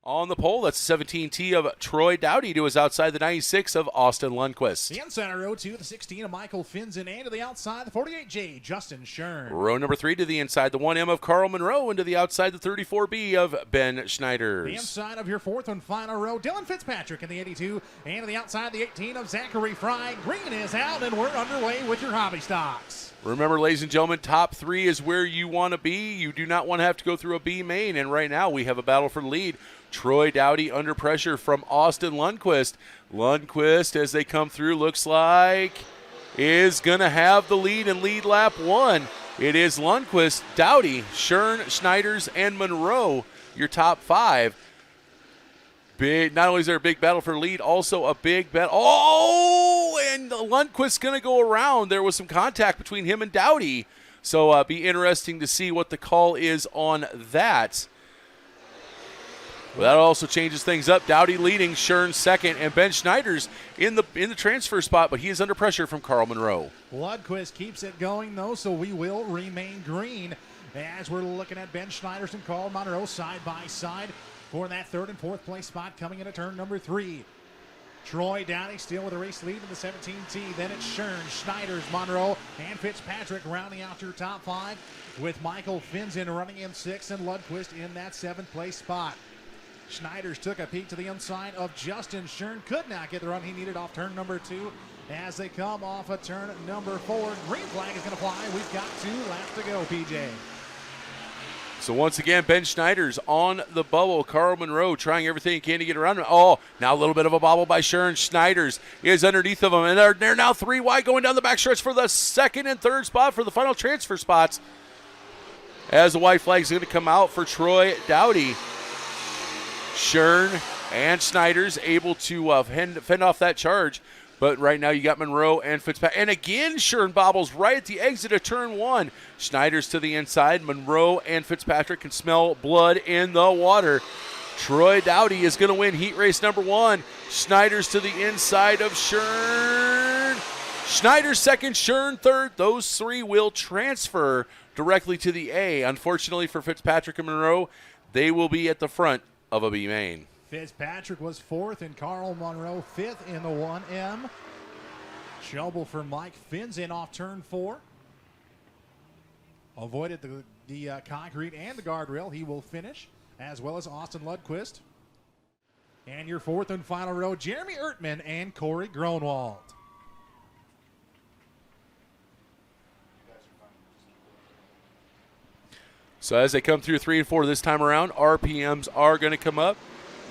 On the pole, that's the 17T of Troy Dowdy to his outside, the 96 of Austin Lundquist. The inside row 2, the 16 of Michael Finzen, and to the outside, the 48J, Justin Schern. Row number 3 to the inside, the 1M of Carl Monroe, and to the outside, the 34B of Ben Schneiders. The inside of your fourth and final row, Dylan Fitzpatrick in the 82, and to the outside, the 18 of Zachary Fry. Green is out, and we're underway with your hobby stocks. Remember, ladies and gentlemen, top 3 is where you want to be. You do not want to have to go through a B main, and right now we have a battle for the lead. Troy Dowdy under pressure from Austin Lundquist. Lundquist, as they come through, looks like is going to have the lead in lead lap 1. It is Lundquist, Dowdy, Schern, Schneiders, and Monroe, your top 5. Big. Not only is there a big battle for lead, also a big battle. Oh, and Lundquist's going to go around. There was some contact between him and Dowdy. So be interesting to see what the call is on that. Well, that also changes things up. Dowdy leading, Schern second, and Ben Schneiders in the transfer spot, but he is under pressure from Carl Monroe. Lundquist keeps it going, though, so we will remain green as we're looking at Ben Schneiders and Carl Monroe side by side for that third and fourth place spot coming into turn number 3. Troy Dowdy still with a race lead in the 17T. Then it's Schern, Schneiders, Monroe, and Fitzpatrick rounding out your top 5 with Michael Finzen running in 6th and Lundquist in that 7th place spot. Schneiders took a peek to the inside of Justin Schern. Could not get the run he needed off turn number 2 as they come off of turn number 4. Green flag is going to fly. We've got 2 laps to go, PJ. So once again, Ben Schneiders on the bubble. Carl Monroe trying everything he can to get around him. Oh, now a little bit of a bobble by Schern. Schneiders is underneath of him, and they're now 3 wide going down the backstretch for the second and third spot for the final transfer spots. As the white flag is going to come out for Troy Dowdy. Schern and Schneiders able to fend off that charge. But right now you got Monroe and Fitzpatrick. And again, Schern bobbles right at the exit of turn 1. Schneiders to the inside. Monroe and Fitzpatrick can smell blood in the water. Troy Dowdy is going to win heat race number 1. Schneiders to the inside of Schern. Schneiders second, Schern third. Those 3 will transfer directly to the A. Unfortunately for Fitzpatrick and Monroe, they will be at the front of a B main. Fitzpatrick was 4th and Carl Monroe 5th in the 1M. Trouble for Mike Finzen off turn 4. Avoided the concrete and the guardrail. He will finish, as well as Austin Lundquist. And your 4th and final row, Jeremy Ertman and Corey Gronwald. So as they come through 3 and 4 this time around, RPMs are going to come up.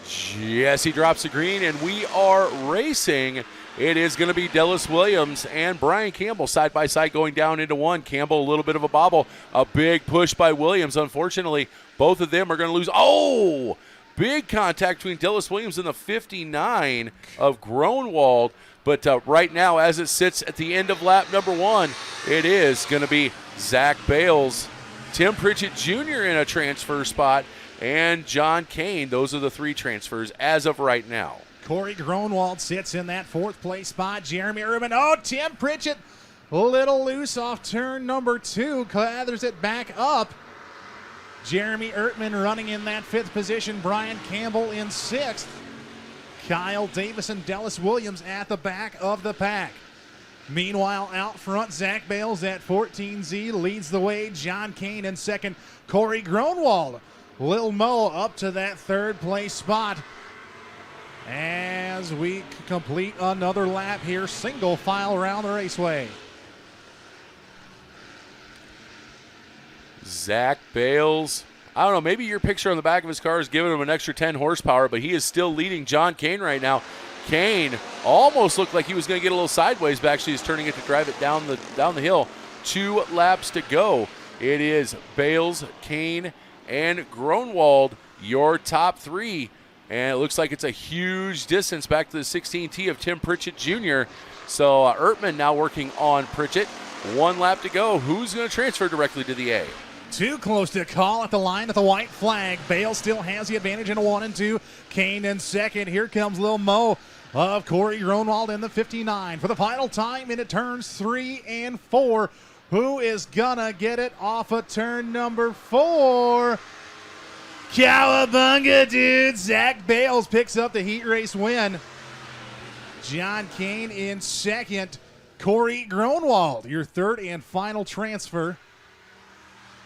Jesse drops the green, and we are racing. It is going to be Dallas Williams and Brian Campbell side by side going down into 1. Campbell, a little bit of a bobble. A big push by Williams. Unfortunately, both of them are going to lose. Oh! Big contact between Dallas Williams and the 59 of Gronwald. But right now, as it sits at the end of lap number 1, it is going to be Zach Bales, Tim Pritchett Jr. in a transfer spot, and John Kane. Those are the 3 transfers as of right now. Corey Gronwald sits in that 4th place spot. Jeremy Urban. Oh, Tim Pritchett a little loose off turn number 2. Gathers it back up. Jeremy Ertman running in that 5th position. Brian Campbell in 6th. Kyle Davis and Dallas Williams at the back of the pack. Meanwhile, out front, Zach Bales at 14Z leads the way. John Kane in 2nd. Corey Gronwald. Lil Mo up to that 3rd place spot. As we complete another lap here, single file around the raceway. Zach Bales. I don't know, maybe your picture on the back of his car is giving him an extra 10 horsepower, but he is still leading John Kane right now. Kane almost looked like he was going to get a little sideways, but actually he's turning it to drive it down the hill. 2 laps to go. It is Bales, Kane, and Gronwald, your top 3. And it looks like it's a huge distance back to the 16T of Tim Pritchett Jr. So Ertman now working on Pritchett. 1 lap to go. Who's going to transfer directly to the A? Too close to call at the line at the white flag. Bale still has the advantage in 1 and 2. Kane in 2nd. Here comes Lil Mo of Corey Gronwald in the 59. For the final time into turns 3 and 4. Who is gonna get it off of turn number 4? Cowabunga, dude. Zach Bales picks up the heat race win. John Kane in second. Corey Gronwald, your third and final transfer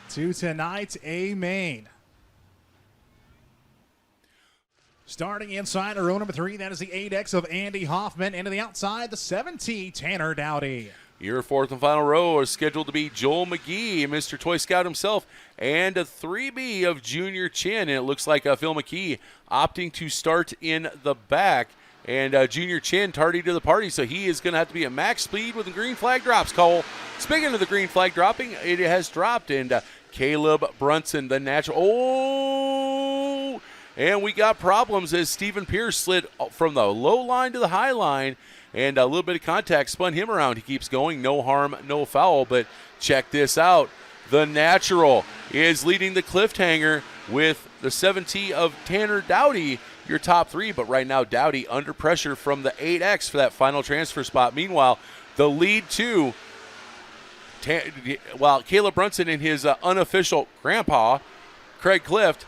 to tonight's A main. Starting inside row number 3, that is the 8X of Andy Hoffman. Into the outside, the 7T, Tanner Dowdy. Your fourth and final row is scheduled to be Joel McGee, Mr. Toy Scout himself, and a 3B of Junior Chin. And it looks like Phil McKee opting to start in the back. And Junior Chin tardy to the party, so he is going to have to be at max speed when the green flag drops, Cole. Speaking of the green flag dropping, it has dropped. And Caleb Brunson, the natural. Oh! And we got problems as Stephen Pierce slid from the low line to the high line. And a little bit of contact spun him around. He keeps going. No harm, no foul. But check this out. The natural is leading the cliffhanger with the 7T of Tanner Dowdy, your top 3. But right now, Dowdy under pressure from the 8X for that final transfer spot. Meanwhile, the lead 2, while Caleb Brunson and his unofficial grandpa, Craig Clift,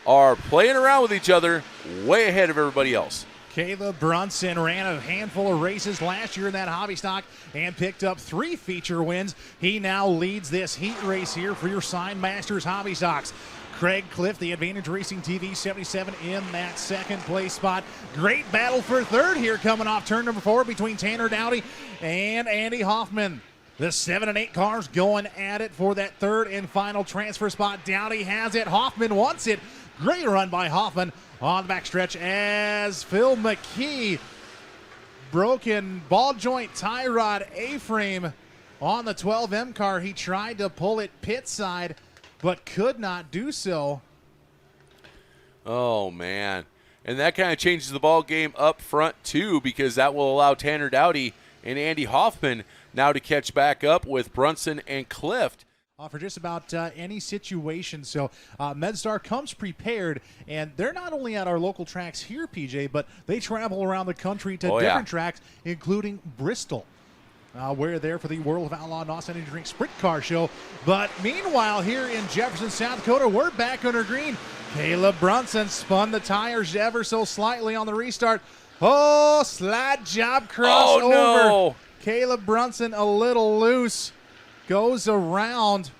are playing around with each other way ahead of everybody else. Caleb Brunson ran a handful of races last year in that hobby stock and picked up 3 feature wins. He now leads this heat race here for your Sign Masters hobby stocks. Craig Cliff, the Advantage Racing TV 77 in that second place spot. Great battle for third here coming off turn number 4 between Tanner Dowdy and Andy Hoffman. The 7 and 8 cars going at it for that third and final transfer spot. Dowdy has it. Hoffman wants it. Great run by Hoffman on the backstretch as Phil McKee. Broken ball joint tie rod A-frame on the 12M car. He tried to pull it pit side, but could not do so. Oh, man. And that kind of changes the ball game up front, too, because that will allow Tanner Dowdy and Andy Hoffman now to catch back up with Brunson and Clift. For just about any situation. So MedStar comes prepared, and they're not only at our local tracks here, PJ, but they travel around the country to different tracks, including Bristol. We're there for the World of Outlaw NOS Energy Drink Sprint Car Show. But meanwhile, here in Jefferson, South Dakota, we're back under green. Caleb Brunson spun the tires ever so slightly on the restart. Oh, slide job cross over. No. Caleb Brunson a little loose. Goes around,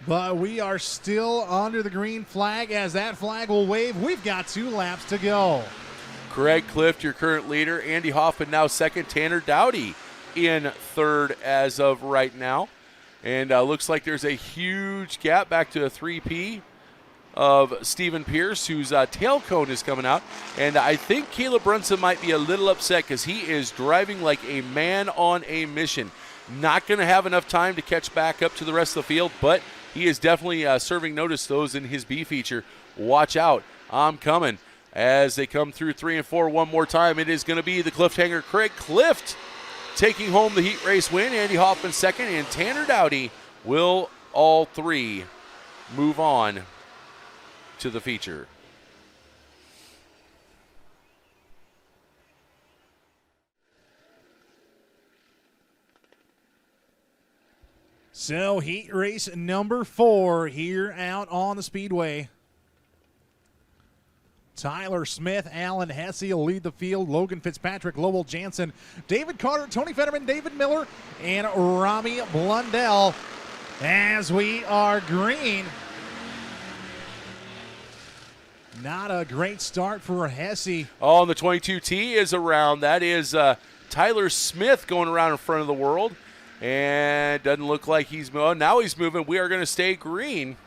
but we are still under the green flag as that flag will wave. We've got 2 laps to go. Craig Clift, your current leader. Andy Hoffman now second. Tanner Dowdy in third as of right now. And looks like there's a huge gap back to a 3P of Stephen Pierce, whose tail cone is coming out. And I think Caleb Brunson might be a little upset because he is driving like a man on a mission. Not going to have enough time to catch back up to the rest of the field, but he is definitely serving notice to those in his B feature. Watch out, I'm coming. As they come through 3 and 4 one more time, it is going to be the cliffhanger Craig Clift taking home the heat race win. Andy Hoffman second, and Tanner Dowdy will all 3 move on to the feature. So heat race number 4 here out on the speedway. Tyler Smith, Alan Hesse will lead the field. Logan Fitzpatrick, Lowell Jansen, David Carter, Tony Fetterman, David Miller, and Robbie Blundell as we are green. Not a great start for Hesse. Oh, and the 22T is around. That is Tyler Smith going around in front of the world. And doesn't look like he's moving. Now he's moving. We are going to stay green.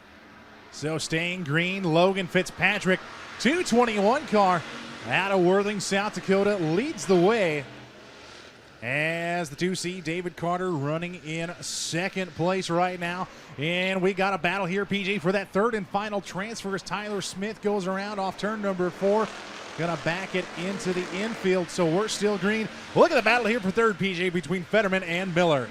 So staying green, Logan Fitzpatrick, 221 car out of Worthing, South Dakota, leads the way. As the 2C, David Carter running in second place right now. And we got a battle here, PG, for that third and final transfer as Tyler Smith goes around off turn number 4. Gonna back it into the infield, so we're still green. Look at the battle here for third, PJ, between Fetterman and Miller.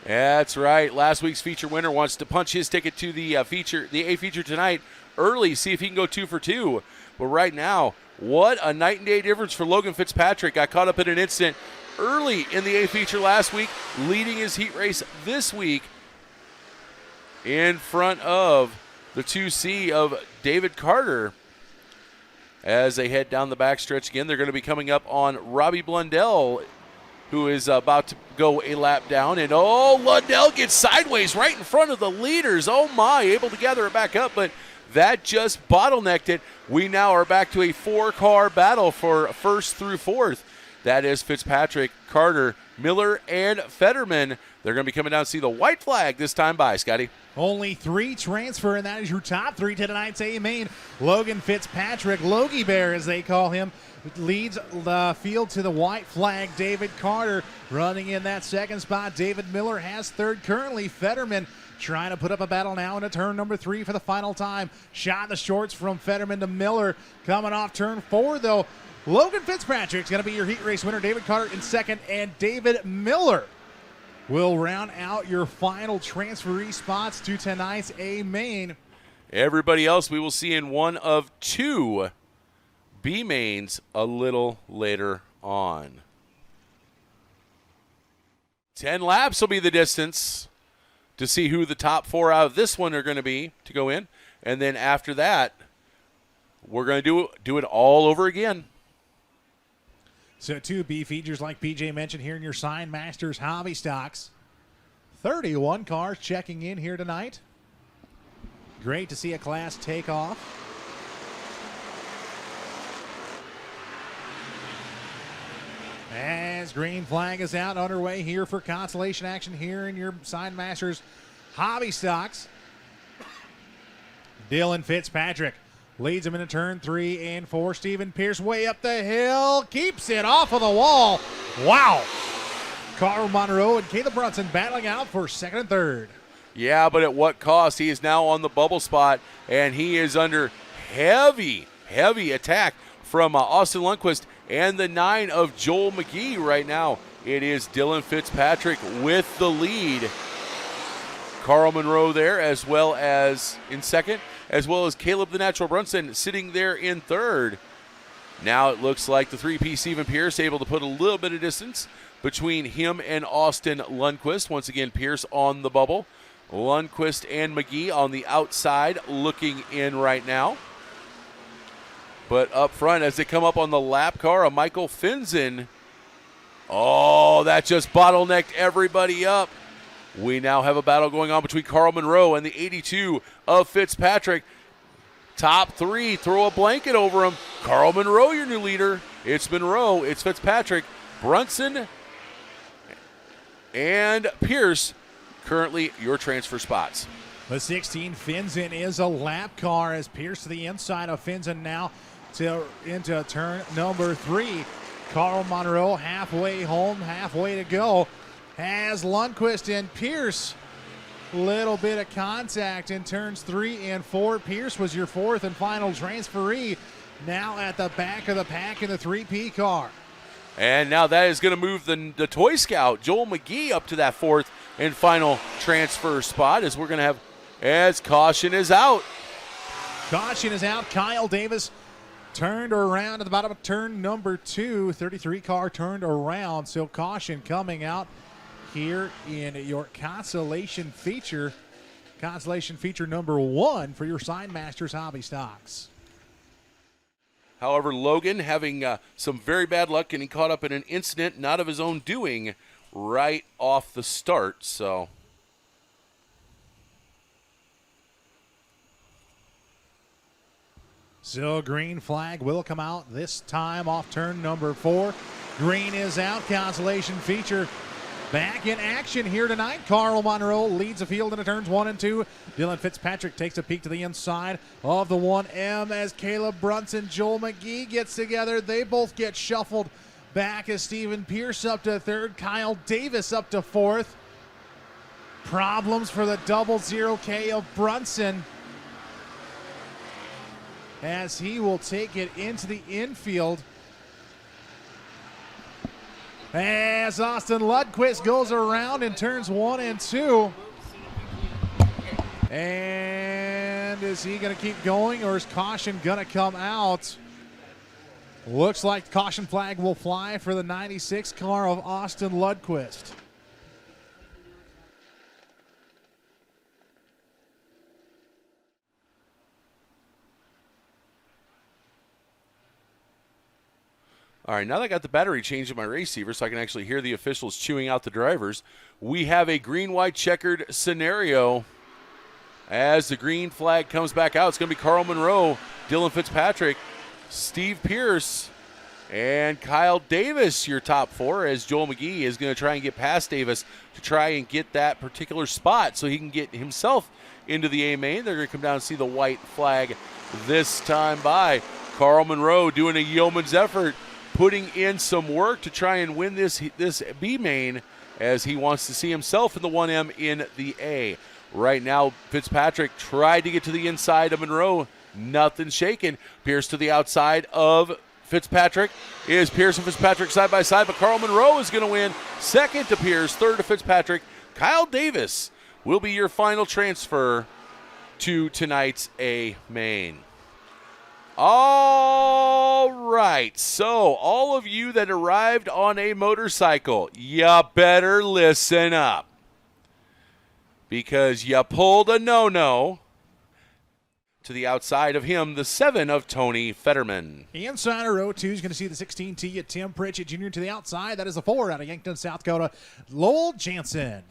That's right. Last week's feature winner wants to punch his ticket to the A feature tonight early, see if he can go 2 for 2. But right now, what a night and day difference for Logan Fitzpatrick. Got caught up in an incident early in the A feature last week, leading his heat race this week in front of the 2C of David Carter. As they head down the backstretch again, they're going to be coming up on Robbie Blundell, who is about to go a lap down. And, Lundell gets sideways right in front of the leaders. Oh, my, able to gather it back up, but that just bottlenecked it. We now are back to a 4-car battle for first through fourth. That is Fitzpatrick, Carter, Miller, and Fetterman. They're going to be coming down to see the white flag this time by, Scotty. Only 3 transfer, and that is your top 3 to tonight's A main. Logan Fitzpatrick, Logie Bear as they call him, leads the field to the white flag. David Carter running in that second spot. David Miller has third currently. Fetterman trying to put up a battle now into turn number 3 for the final time. Shot in the shorts from Fetterman to Miller. Coming off turn 4, though, Logan Fitzpatrick's going to be your heat race winner. David Carter in second, and David Miller will round out your final transferee spots to tonight's A main. Everybody else we will see in one of 2 B mains a little later on. 10 laps will be the distance to see who the top 4 out of this one are going to be to go in. And then after that, we're going to do it all over again. So 2 B features, like PJ mentioned, here in your Sign Masters Hobby Stocks. 31 cars checking in here tonight. Great to see a class take off. As green flag is out, underway here for consolation action here in your Sign Masters Hobby Stocks. Dylan Fitzpatrick leads him into turn 3 and 4. Stephen Pierce way up the hill. Keeps it off of the wall. Wow. Carl Monroe and Caleb Brunson battling out for second and third. Yeah, but at what cost? He is now on the bubble spot, and he is under heavy attack from Austin Lundquist and the 9 of Joel McGee right now. It is Dylan Fitzpatrick with the lead. Carl Monroe there as well as in second, as well as Caleb the Natural Brunson sitting there in third. Now it looks like the 3P Stephen Pierce able to put a little bit of distance between him and Austin Lundquist. Once again, Pierce on the bubble. Lundquist and McGee on the outside looking in right now. But up front, as they come up on the lap car, a Michael Finzen. Oh, that just bottlenecked everybody up. We now have a battle going on between Carl Monroe and the 82 of Fitzpatrick. Top 3, throw a blanket over him. Carl Monroe, your new leader. It's Monroe, it's Fitzpatrick, Brunson, and Pierce, currently your transfer spots. The 16 Finzen is a lap car as Pierce to the inside of Finzen now into turn number 3. Carl Monroe halfway home, halfway to go. Has Lundquist and Pierce. Little bit of contact in turns 3 and 4. Pierce was your 4th and final transferee. Now at the back of the pack in the 3P car. And now that is going to move the Toy Scout, Joel McGee, up to that 4th and final transfer spot, as we're going to have, as caution is out. Caution is out. Kyle Davis turned around at the bottom of turn number 2. 33 car turned around, so caution coming out here in your consolation feature number 1 for your Sign Masters Hobby Stocks. However, Logan having some very bad luck, getting caught up in an incident not of his own doing right off the start. So green flag will come out this time off turn number 4. Green is out. Consolation feature back in action here tonight. Carl Monroe leads the field into turns 1 and 2. Dylan Fitzpatrick takes a peek to the inside of the 1M as Caleb Brunson, Joel McGee gets together. They both get shuffled back as Stephen Pierce up to 3rd. Kyle Davis up to 4th. Problems for the 00K of Brunson as he will take it into the infield. As Austin Lundquist goes around in turns 1 and 2. And is he going to keep going, or is caution going to come out? Looks like caution flag will fly for the 96 car of Austin Lundquist. All right, now that I got the battery changed in my receiver so I can actually hear the officials chewing out the drivers, we have a green-white checkered scenario. As the green flag comes back out, it's going to be Carl Monroe, Dylan Fitzpatrick, Steve Pierce, and Kyle Davis, your top four, as Joel McGee is going to try and get past Davis to try and get that particular spot so he can get himself into the A main. They're going to come down and see the white flag this time by. Carl Monroe doing a yeoman's effort, putting in some work to try and win this B main as he wants to see himself in the 1M in the A. Right now, Fitzpatrick tried to get to the inside of Monroe. Nothing shaken. Pierce to the outside of Fitzpatrick. Is Pierce and Fitzpatrick side by side, but Carl Monroe is going to win. Second to Pierce, third to Fitzpatrick. Kyle Davis will be your final transfer to tonight's A main. All right, so all of you that arrived on a motorcycle, you better listen up because you pulled a no-no. To the outside of him, the 7 of Tony Fetterman. Inside of row 2 is going to see the 16T at Tim Pritchett Jr. To the outside. That is the 4 out of Yankton, South Dakota, Lowell Jansen.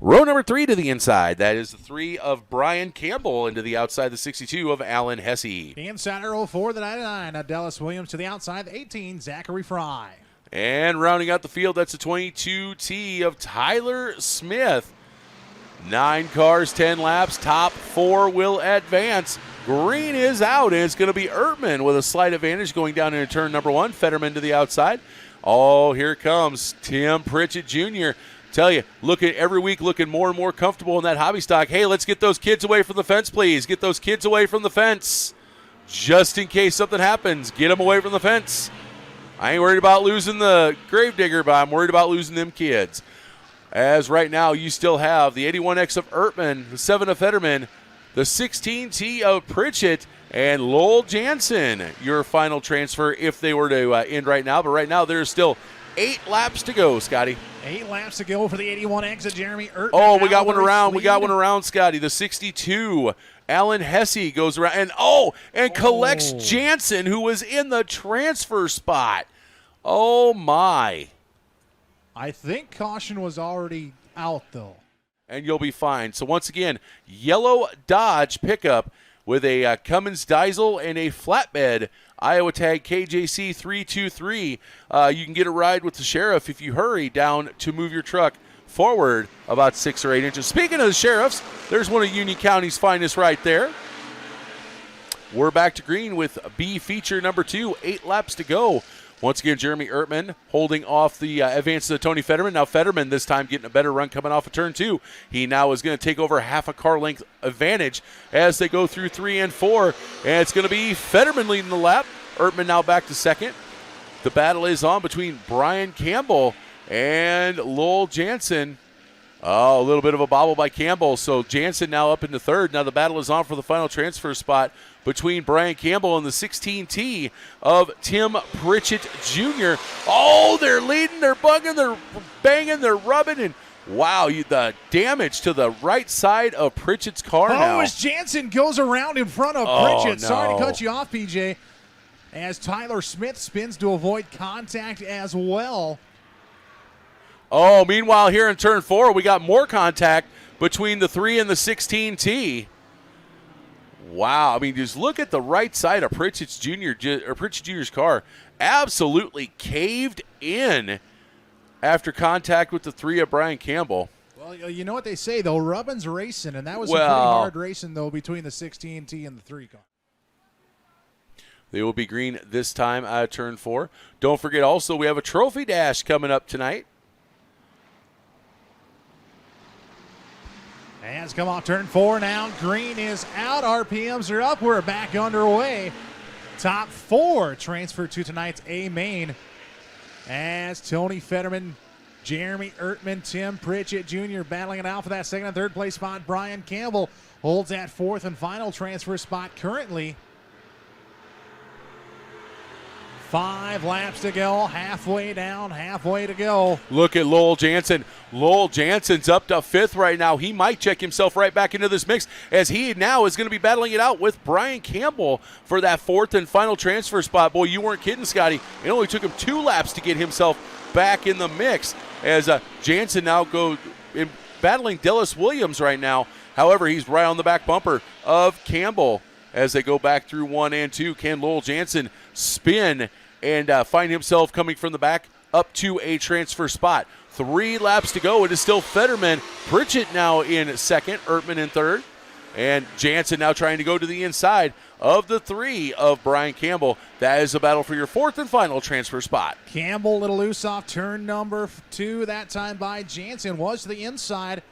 Row number 3 to the inside. That is the 3 of Brian Campbell, into the outside, the 62 of Alan Hesse. Inside of row 4, the 99 of Dallas Williams. To the outside, the 18, Zachary Fry. And rounding out the field, that's the 22T of Tyler Smith. 9 cars, 10 laps. Top 4 will advance. Green is out, and it's going to be Ertman with a slight advantage going down into turn number 1. Fetterman to the outside. Oh, here comes Tim Pritchett Jr. Tell you, every week looking more and more comfortable in that hobby stock. Hey, let's get those kids away from the fence, please. Get those kids away from the fence. Just in case something happens, get them away from the fence. I ain't worried about losing the Gravedigger, but I'm worried about losing them kids. As right now you still have the 81X of Ertman, the 7 of Fetterman, the 16T of Pritchett, and Lowell Jansen, your final transfer if they were to end right now. But right now there's still 8 laps to go, Scotty. 8 laps to go for the 81X of Jeremy Ertman. Oh, we got one around. We got one around, Scotty. The 62, Alan Hesse goes around. And collects Jansen, who was in the transfer spot. Oh, my. I think caution was already out, though. And you'll be fine. So once again, yellow Dodge pickup with a Cummins diesel and a flatbed Iowa tag KJC 323. You can get a ride with the sheriff if you hurry down to move your truck forward about 6 or 8 inches. Speaking of the sheriffs, there's one of Union County's finest right there. We're back to green with B feature number 2, 8 laps to go. Once again, Jeremy Ertman holding off the advance of Tony Fetterman. Now Fetterman this time getting a better run coming off of turn 2. He now is going to take over half a car length advantage as they go through 3 and 4. And it's going to be Fetterman leading the lap. Ertman now back to second. The battle is on between Brian Campbell and Lowell Jansen. Oh, a little bit of a bobble by Campbell. So Jansen now up into third. Now the battle is on for the final transfer spot between Brian Campbell and the 16T of Tim Pritchett Jr. Oh, they're leading, they're bugging, they're banging, they're rubbing, and wow, the damage to the right side of Pritchett's car now. As Jansen goes around in front of Pritchett. No. Sorry to cut you off, PJ. As Tyler Smith spins to avoid contact as well. Oh, meanwhile, here in turn 4, we got more contact between the 3 and the 16T. Wow, I mean, just look at the right side of Pritchett Jr.'s car. Absolutely caved in after contact with the 3 of Brian Campbell. Well, you know what they say, though, rubbin's racing, and that was some pretty hard racing, though, between the 16T and the 3 car. They will be green this time out of turn 4. Don't forget also we have a trophy dash coming up tonight. As come off turn 4 now. Green is out. RPMs are up. We're back underway. Top 4 transfer to tonight's A main. As Tony Fetterman, Jeremy Ertman, Tim Pritchett Jr. battling it out for that second and third place spot. Brian Campbell holds that 4th and final transfer spot currently. 5 laps to go, halfway down, halfway to go. Look at Lowell Jansen. Lowell Jansen's up to 5th right now. He might check himself right back into this mix as he now is going to be battling it out with Brian Campbell for that 4th and final transfer spot. Boy, you weren't kidding, Scotty. It only took him 2 laps to get himself back in the mix as Jansen now goes battling Dallas Williams right now. However, he's right on the back bumper of Campbell as they go back through 1 and 2. Can Lowell Jansen spin and find himself coming from the back up to a transfer spot? 3 laps to go. It is still Fetterman. Pritchett now in 2nd, Ertman in 3rd. And Jansen now trying to go to the inside of the 3 of Brian Campbell. That is a battle for your 4th and final transfer spot. Campbell a little loose off turn number 2. That time by Jansen was to the inside.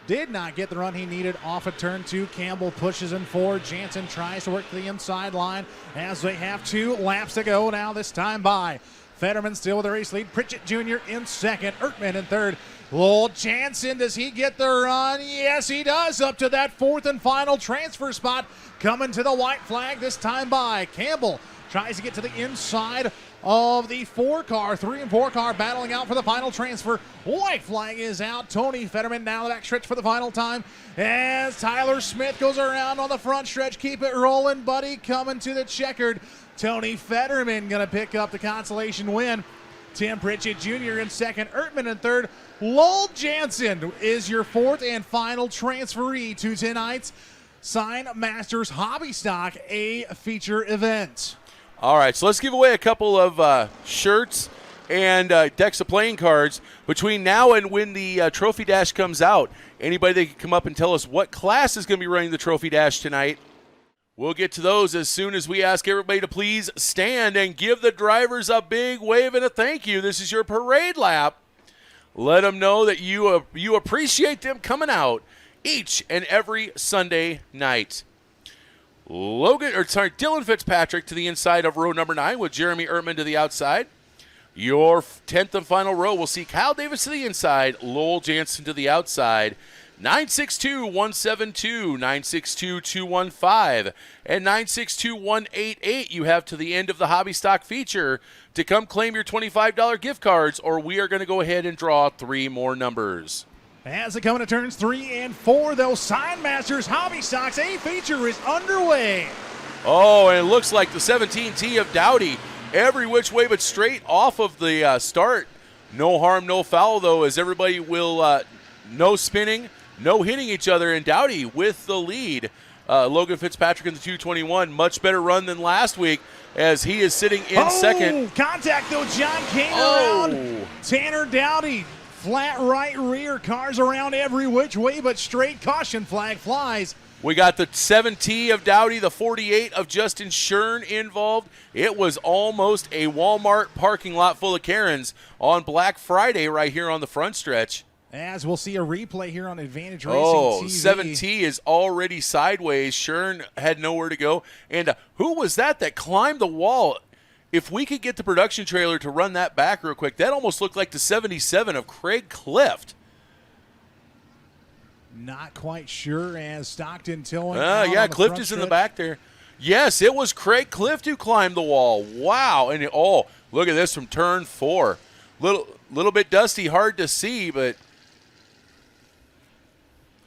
Did not get the run he needed off of turn 2. Campbell pushes in forward. Jansen tries to work to the inside line as they have 2 laps to go now, this time by Fetterman still with the race lead. Pritchett Jr. in 2nd. Ertman in 3rd. Lowell Jansen, does he get the run? Yes, he does. Up to that 4th and final transfer spot. Coming to the white flag, this time by Campbell. Tries to get to the inside of the 4 car. 3 and 4 car battling out for the final transfer. White flag is out. Tony Fetterman now the back stretch for the final time as Tyler Smith goes around on the front stretch. Keep it rolling, buddy. Coming to the checkered. Tony Fetterman going to pick up the consolation win. Tim Pritchett Jr. in 2nd. Ertman in 3rd. Lowell Jansen is your 4th and final transferee to tonight's Sign Masters Hobby Stock A feature event. All right, so let's give away a couple of shirts and decks of playing cards between now and when the Trophy Dash comes out. Anybody that can come up and tell us what class is going to be running the Trophy Dash tonight, we'll get to those as soon as we ask everybody to please stand and give the drivers a big wave and a thank you. This is your parade lap. Let them know that you appreciate them coming out each and every Sunday night. Dylan Fitzpatrick to the inside of row number 9 with Jeremy Ertman to the outside. Your 10th and final row will see Kyle Davis to the inside, Lowell Jansen to the outside. 962-172, 962-215, and 962-188 you have to the end of the Hobby Stock feature to come claim your $25 gift cards, or we are going to go ahead and draw 3 more numbers. As they come into turns 3 and 4, those Sign Masters Hobby Stocks A feature is underway. Oh, and it looks like the 17T of Dowdy, every which way but straight off of the start. No harm, no foul, though, as everybody will no spinning, no hitting each other, and Dowdy with the lead. Logan Fitzpatrick in the 221, much better run than last week as he is sitting in 2nd. Contact, though, John Kane around Tanner Dowdy. Flat right rear, cars around every which way but straight. Caution flag flies. We got the 7T of Dowdy, the 48 of Justin Shern involved. It was almost a Walmart parking lot full of Karens on Black Friday right here on the front stretch. As we'll see a replay here on Advantage Racing TV. 7T is already sideways. Shern had nowhere to go. And who was that climbed the wall? If we could get the production trailer to run that back real quick, that almost looked like the 77 of Craig Clift. Not quite sure as Stockton towing. Yeah, Clift is in the back there. Yes, it was Craig Clift who climbed the wall. Wow. And look at this from turn 4. Little bit dusty, hard to see, but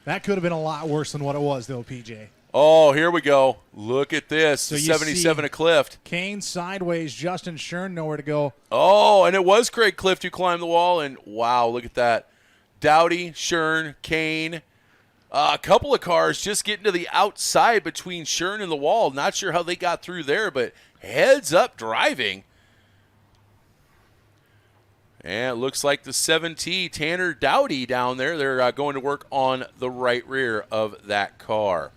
that could have been a lot worse than what it was, though, PJ. Oh, here we go. Look at this. So 77 of Clift. Kane sideways, Justin Shern nowhere to go. Oh, and it was Craig Clift who climbed the wall, and wow, look at that. Dowdy, Shern, Kane. A couple of cars just getting to the outside between Shern and the wall. Not sure how they got through there, but heads up driving. And it looks like the 7T, Tanner Dowdy down there. They're going to work on the right rear of that car.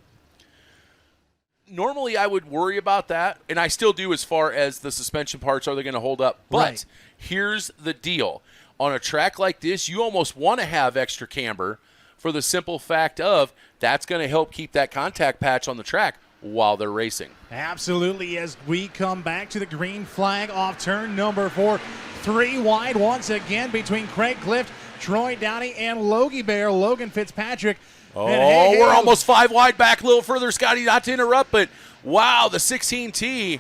Normally I would worry about that, and I still do as far as the suspension parts, are they going to hold up? But Here's the deal. On a track like this, you almost want to have extra camber for the simple fact of that's going to help keep that contact patch on the track while they're racing. Absolutely, as we come back to the green flag off turn number 4. 3 wide once again between Craig Clift, Troy Downey, and Logan Fitzpatrick. Oh, we're almost 5 wide back a little further, Scotty, not to interrupt, but wow, the 16T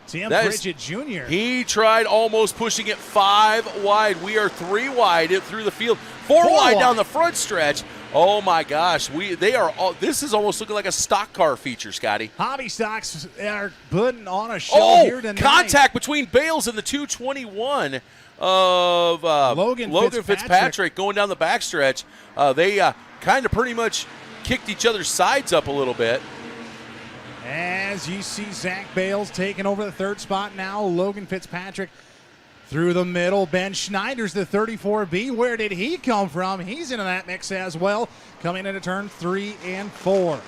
Tim Pritchett Jr. He tried almost pushing it 5 wide. We are 3 wide through the field, 4 wide down the front stretch. Oh my gosh, this is almost looking like a stock car feature, Scotty. Hobby Stocks are putting on a show here tonight. Contact between Bales and the 221 of Logan Fitzpatrick going down the backstretch. They kind of pretty much kicked each other's sides up a little bit. As you see Zach Bales taking over the 3rd spot now, Logan Fitzpatrick through the middle. Ben Schneider's the 34B. Where did he come from? He's into that mix as well, coming into turn 3 and 4.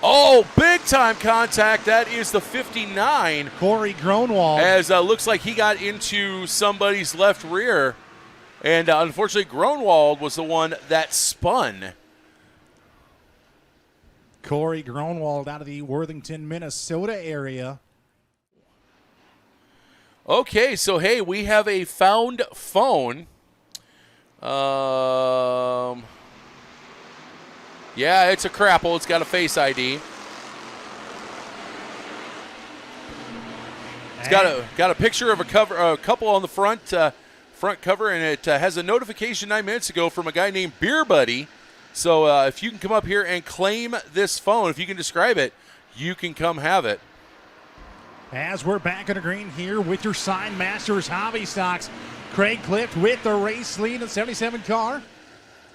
Oh, big time contact. That is the 59. Corey Gronwald. As looks like he got into somebody's left rear. And unfortunately, Gronwald was the one that spun. Corey Gronwald out of the Worthington, Minnesota area. Okay, so hey, we have a found phone. Yeah, it's a Crapple. It's got a Face ID. It's got a picture of a couple on the front cover, and it has a notification 9 minutes ago from a guy named Beer Buddy. So if you can come up here and claim this phone, if you can describe it, you can come have it. As we're back on the green here with your Sign Masters Hobby Stocks, Craig Clift with the race lead in the 77 car.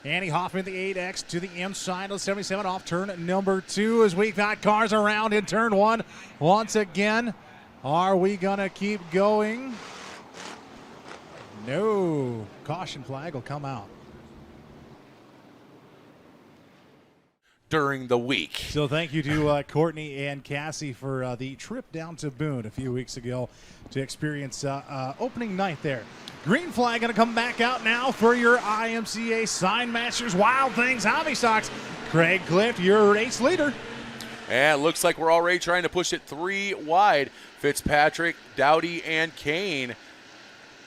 Andy Hoffman, the 8X, to the inside of the 77 off turn number 2 as we've got cars around in turn 1 once again. Are we going to keep going? No. Caution flag will come out. During the week. So thank you to Courtney and Cassie for the trip down to Boone a few weeks ago to experience opening night there. Green flag going to come back out now for your IMCA Sign Masters Wild Things Hobby Stocks. Craig Clift, your race leader. And it looks like we're already trying to push it 3 wide. Fitzpatrick, Dowdy, and Kane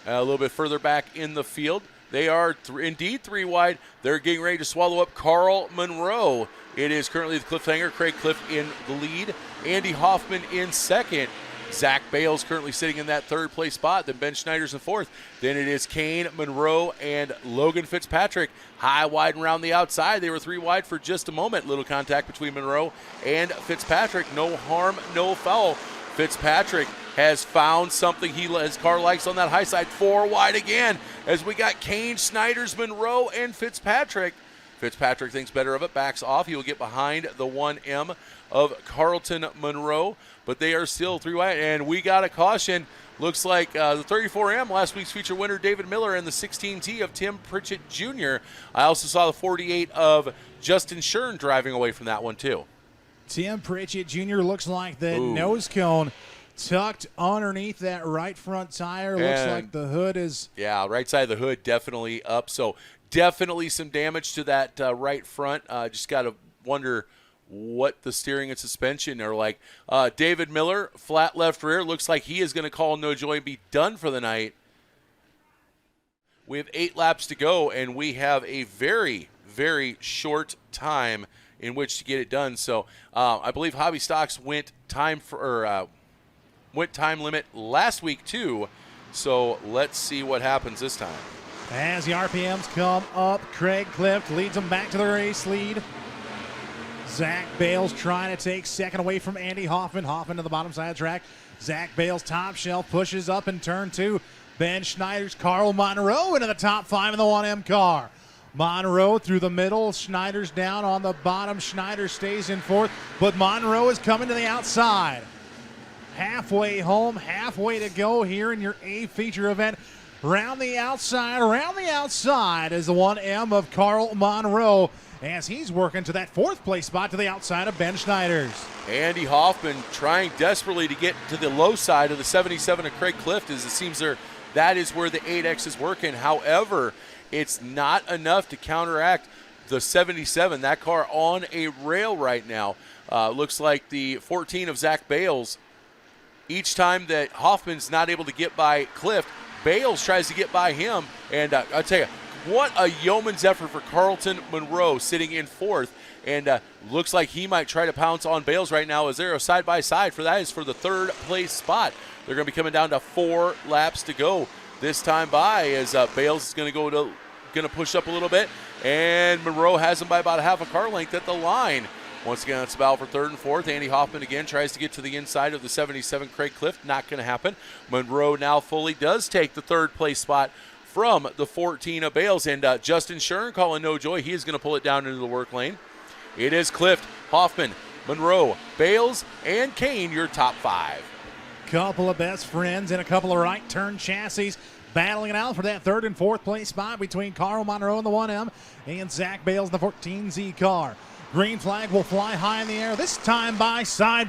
a little bit further back in the field. They are indeed 3 wide. They're getting ready to swallow up Carl Monroe. It is currently the cliffhanger. Craig Clift in the lead. Andy Hoffman in second. Zach Bales currently sitting in that 3rd place spot. Then Ben Schneider's in 4th. Then it is Kane, Monroe, and Logan Fitzpatrick. High, wide, and around the outside. They were 3 wide for just a moment. Little contact between Monroe and Fitzpatrick. No harm, no foul. Fitzpatrick has found something his car likes on that high side. 4 wide again as we got Kane, Snyders, Monroe, and Fitzpatrick. Fitzpatrick thinks better of it, backs off. He will get behind the 1M of Carlton Monroe, but they are still 3 wide, and we got a caution. Looks like the 34M, last week's feature winner, David Miller, and the 16T of Tim Pritchett Jr. I also saw the 48 of Justin Shern driving away from that one, too. Tim Pritchett Jr. looks like the nose cone tucked underneath that right front tire. Looks like the hood is... Yeah, right side of the hood definitely up. So definitely some damage to that right front. Just got to wonder what the steering and suspension are like. David Miller, flat left rear. Looks like he is going to call no joy and be done for the night. We have 8 laps to go, and we have a very, very short time in which to get it done. So I believe Hobby Stocks went time limit last week too. So let's see what happens this time. As the RPMs come up, Craig Clift leads them back to the race lead. Zach Bales trying to take second away from Andy Hoffman. Hoffman to the bottom side of the track. Zach Bales top shelf pushes up in turn 2. Ben Schneider's Carl Monroe into the top 5 in the 1M car. Monroe through the middle. Schneider's down on the bottom. Schneider stays in 4th, but Monroe is coming to the outside. Halfway home, halfway to go here in your A feature event. Around the outside is the 1M of Carl Monroe as he's working to that 4th place spot to the outside of Ben Schneider's. Andy Hoffman trying desperately to get to the low side of the 77 of Craig Clift, as it seems that is where the 8X is working. However, it's not enough to counteract the 77. That car on a rail right now. Looks like the 14 of Zach Bales. Each time that Hoffman's not able to get by Clift, Bales tries to get by him. And I'll tell you, what a yeoman's effort for Carlton Monroe sitting in 4th and looks like he might try to pounce on Bales right now as they're side by side for that is for the third place spot. They're going to be coming down to 4 laps to go this time by as Bales is going to push up a little bit, and Monroe has him by about a half a car length at the line. Once again, it's about for third and fourth. Andy Hoffman again tries to get to the inside of the 77 Craig Clift. Not going to happen. Monroe now fully does take the third place spot from the 14 of Bales, and Justin Shern calling no joy. He is going to pull it down into the work lane. It is Clift, Hoffman, Monroe, Bales, and Kane, your top 5. Couple of best friends and a couple of right turn chassis battling it out for that third and fourth place spot between Carl Monroe in the 1M and Zach Bales in the 14Z car. Green flag will fly high in the air, this time by side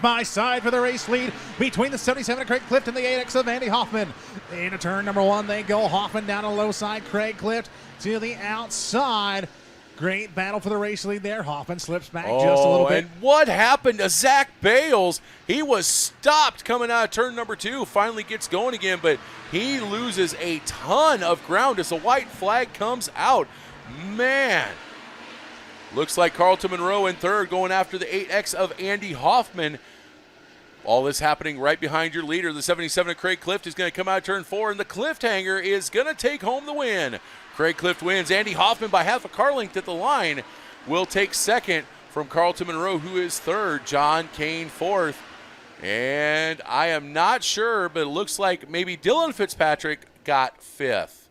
for the race lead between the 77 of Craig Clift and the 8X of Andy Hoffman. Into turn number 1 they go. Hoffman down the low side, Craig Clift to the outside. Great battle for the race lead there. Hoffman slips back just a little bit. And what happened to Zach Bales? He was stopped coming out of turn number 2. Finally gets going again, but he loses a ton of ground as the white flag comes out. Man. Looks like Carlton Monroe in third going after the 8X of Andy Hoffman. All this happening right behind your leader. The 77 of Craig Clift is going to come out of turn 4, and the Cliffhanger is going to take home the win. Craig Clift wins. Andy Hoffman by half a car length at the line will take second from Carlton Monroe, who is third. John Kane fourth. And I am not sure, but it looks like maybe Dylan Fitzpatrick got fifth.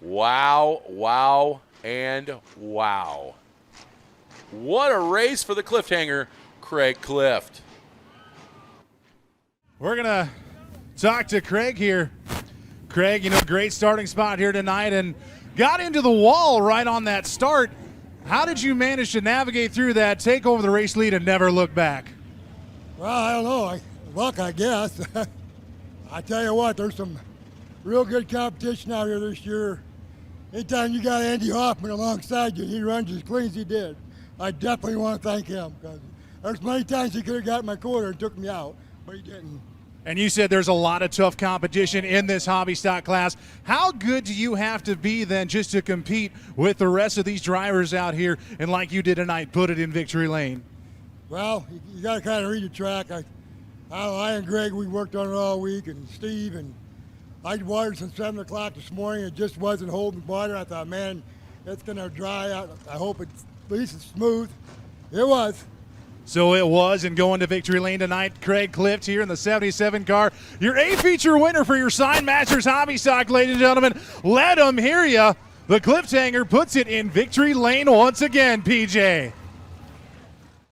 Wow, wow, and wow. What a race for the Cliffhanger, Craig Clift. We're going to talk to Craig here. Craig, great starting spot here tonight and got into the wall right on that start. How did you manage to navigate through that, take over the race lead, and never look back? Well, I don't know. Luck, I guess. I tell you what, there's some real good competition out here this year. Anytime you got Andy Hoffman alongside you, he runs as clean as he did. I definitely want to thank him because there's many times he could have got my quarter and took me out, but he didn't. And you said there's a lot of tough competition in this hobby stock class. How good do you have to be then just to compete with the rest of these drivers out here and like you did tonight, put it in victory lane? Well, you got to kind of read the track. I and Greg, we worked on it all week, and Steve, and I watered since 7 o'clock this morning. It just wasn't holding water. I thought, man, it's going to dry out. I hope at least it's smooth. It was. So it was, and going to victory lane tonight, Craig Clift here in the 77 car. Your A-feature winner for your Sign Masters Hobby Stock, ladies and gentlemen. Let them hear you. The Cliffhanger puts it in victory lane once again, PJ.